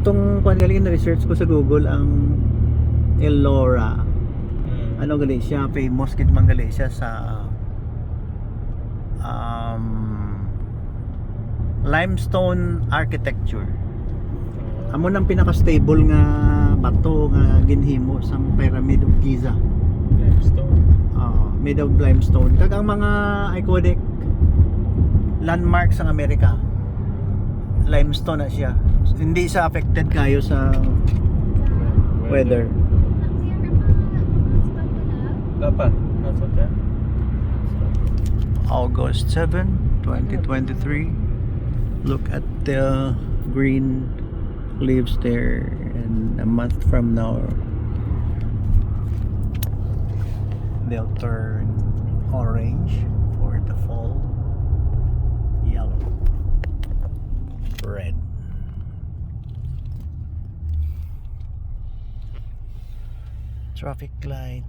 Itong kung galing na research ko sa Google ang Ellora. Ano gali siya? Famous kid man gali siya sa limestone architecture. Amo nang pinaka-stable nga bato nga ginhimo sang Pyramid of Giza. Limestone. Made of limestone. Kag ang mga iconic landmarks sa Amerika, limestone na siya. Hindi siya affected kayo sa weather. Dapat. Nasa ka? August 7, 2023. Look at the green leaves there, and a month from now they'll turn orange for the fall, yellow, red. Traffic light.